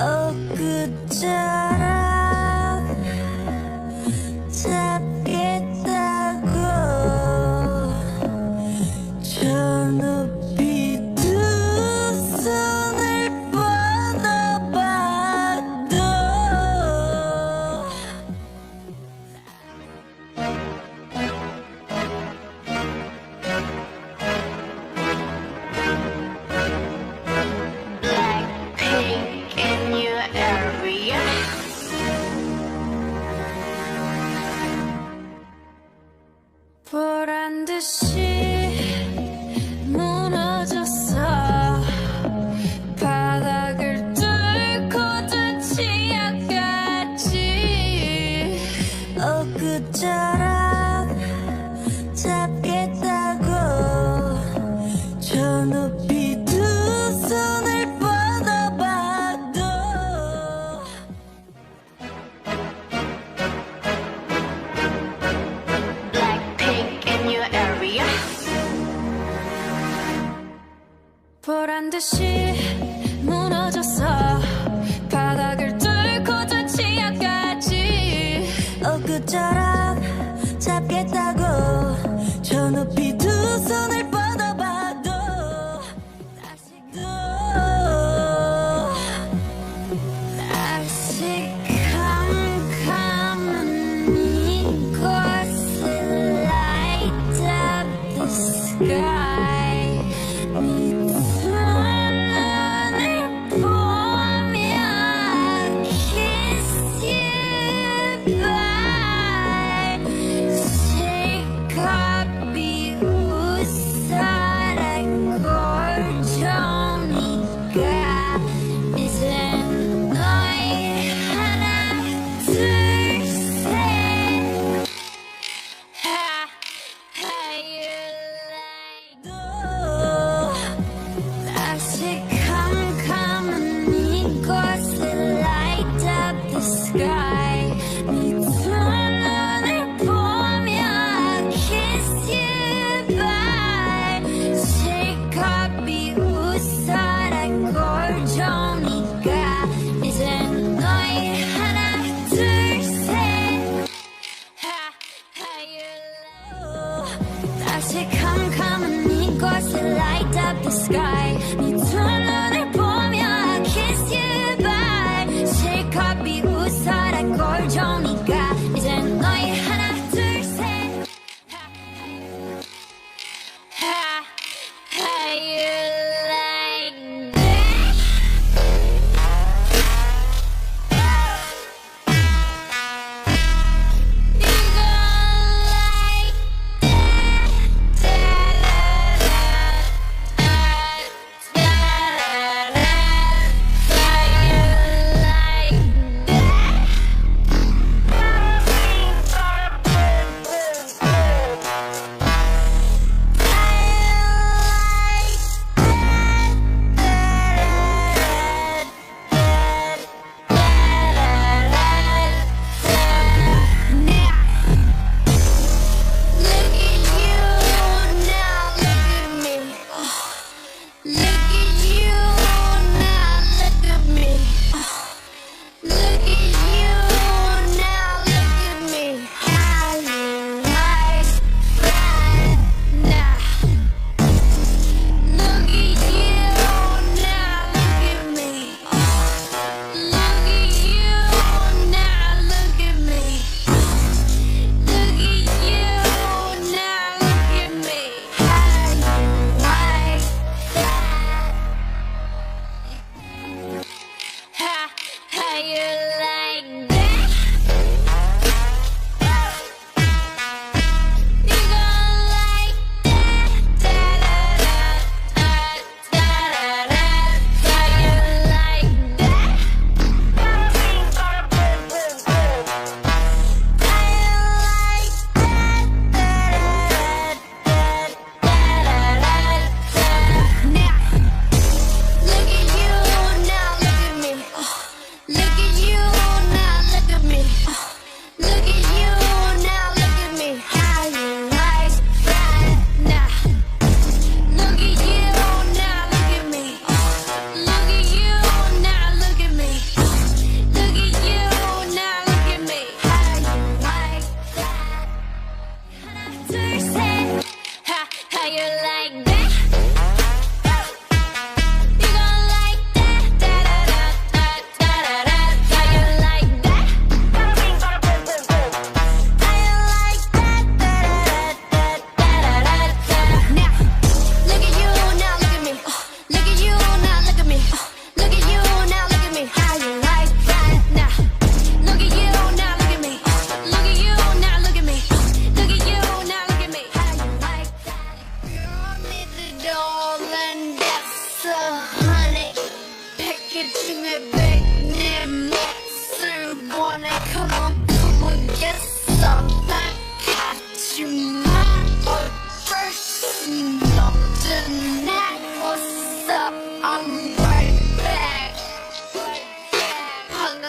엊그처럼 잡겠다고 저 높이 두 손을 뻗어봐도 Blackpink in your area.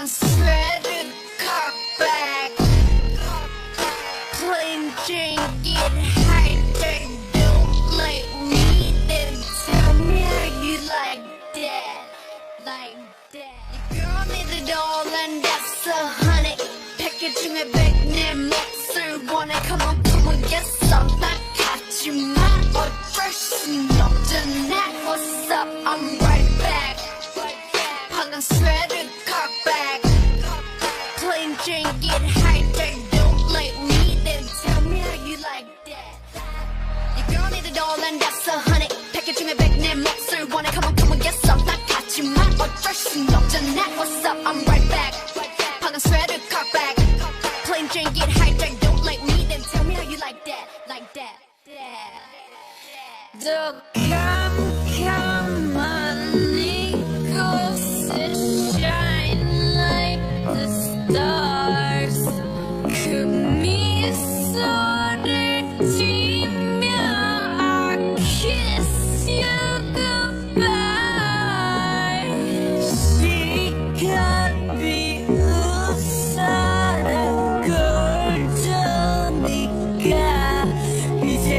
can spread the car back. Plain Jane, get high, they don't like me. Then tell me how you like that, like that. Your girl need it all and that's 100. Packaging it back, 내 몫을 원해. Come on, get some. 난 같지만 어쩔 순 없잖아. What's up? I'm right back. 방금 sweater cock back. Plain Jane, get high, they don't like me. Then tell me how you like that. Your girl need it all and that's 100. packaging it back 내 몫을 원해. Come on, get some. 난 같지만 어쩔 순 없잖아. What's up? I'm right back. 방금 sweater cock back. Plain Jane, get high, they don't like me. Then tell me how you like that, like that. 더 캄캄한 이곳에 shine like the stars. 그 미소를 지며 I kiss you goodbye. 시간 비웃어라 걸저니까 이제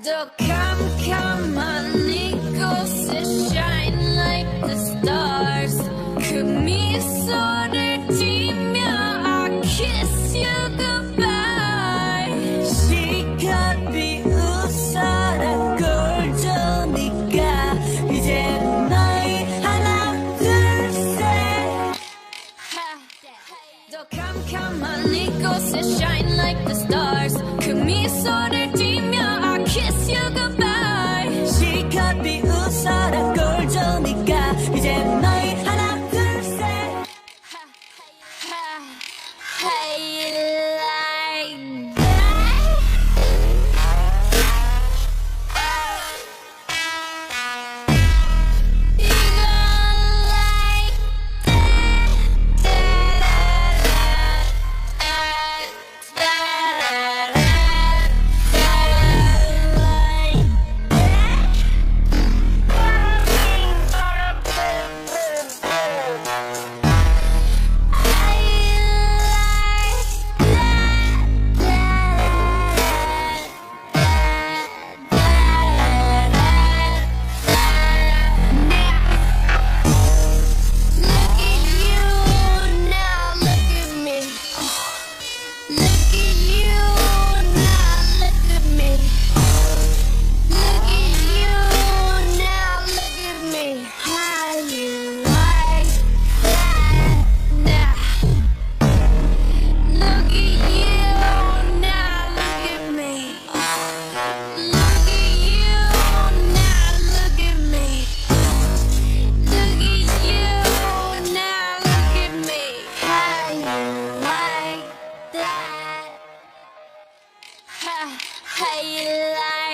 더 캄캄한 이곳에 shine like the stars. 그 미소를 지며 I kiss you goodbye. 시간 비웃어라 걸저니까 이제 너희 하나 둘셋. 더 캄캄한 이곳에 shine like the stars. 그 미소를 지며 kiss you goodbye. 시간 비웃어라 걸저니까 이제 너희 하나 둘셋. Hey like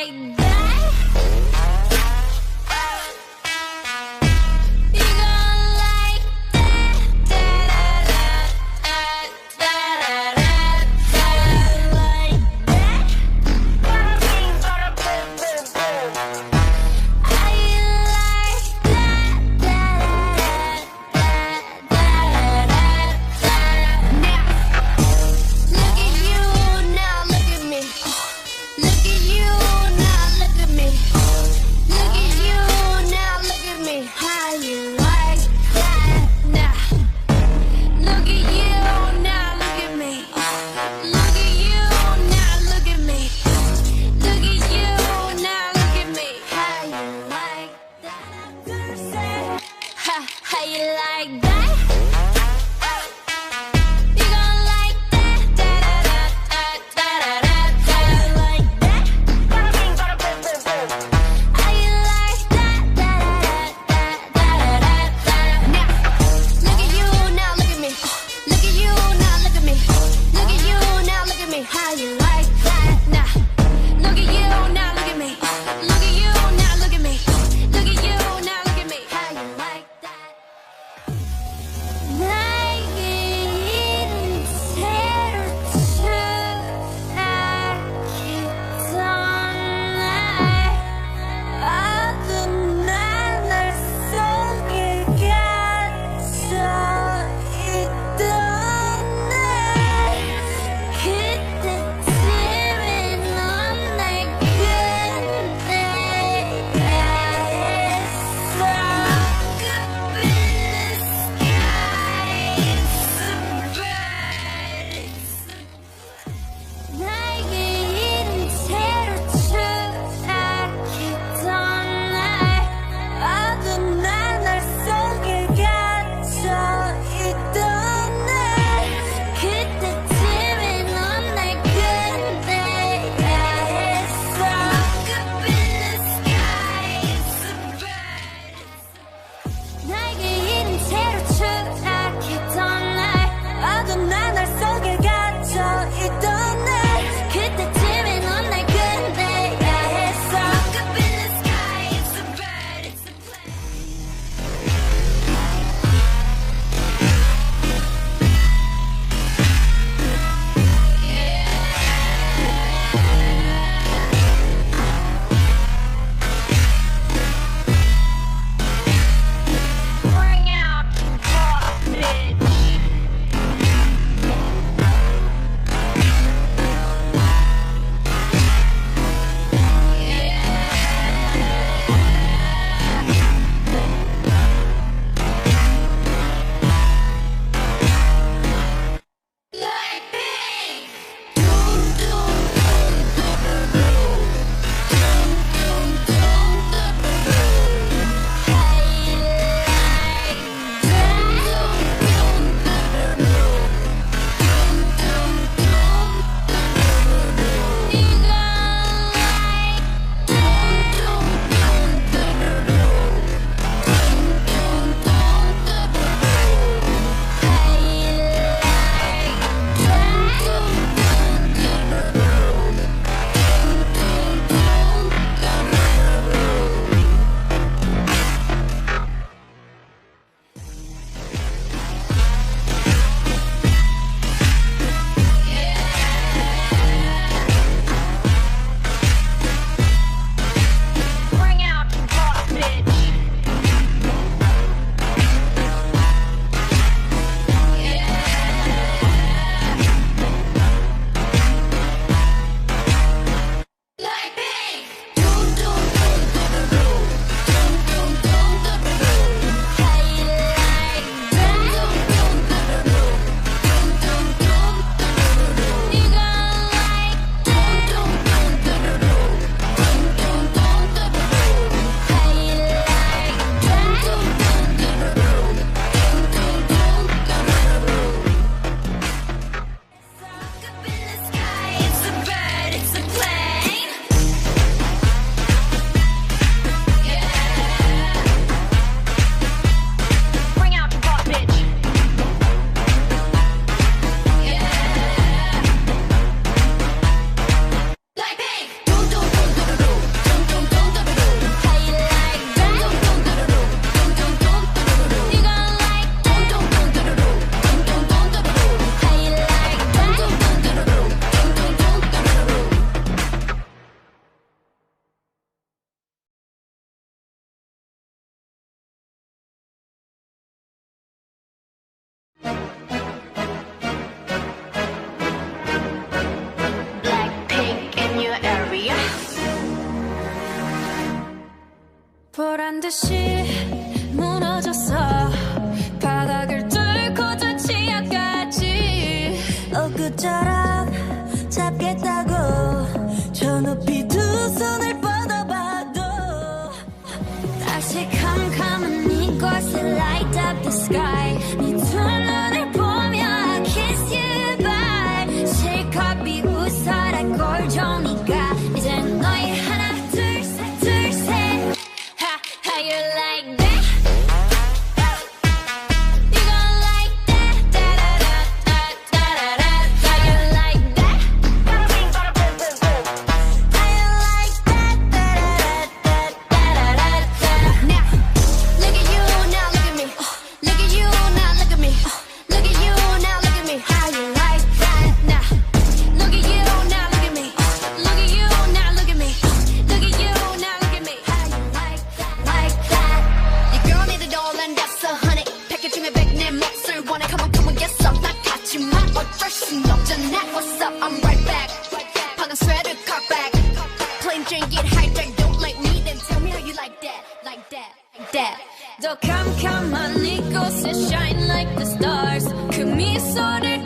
듯이 무너졌어 바닥을 뚫고 저 지하까지 엊그처럼 잡겠다고 저 높이 두 손을 뻗어봐도 다시 캄캄한 이곳에 light up the sky 네 두 눈을 보며 I kiss you bye 실컷 비웃어라 꼴종이가 이젠 너의 하나 둘 셋 둘 셋 How you like that? You gon' like that? Da da da da da da da. How you like that? How you like that? Da da da da da da da. Now look at you, now look at me. Look at you, now look at me. Look at you, now look at me. How you like that? Now look at you, now look at me. Look at you, now look at me. Look at you, now look at me. How you like that? Like that. Your girl need a doll and that's a honey. 패킷 중에 100내 몫을 원해. Come on, get some. 나 같지만 어쩔 순 없잖아. What's up? I'm right back. 방금 sweater cut back. Plain Jane get hijacked. Don't like me, then tell me how you like that. Like that. Like that. 더 캄캄한 이곳에 shine like the stars. 그 미소를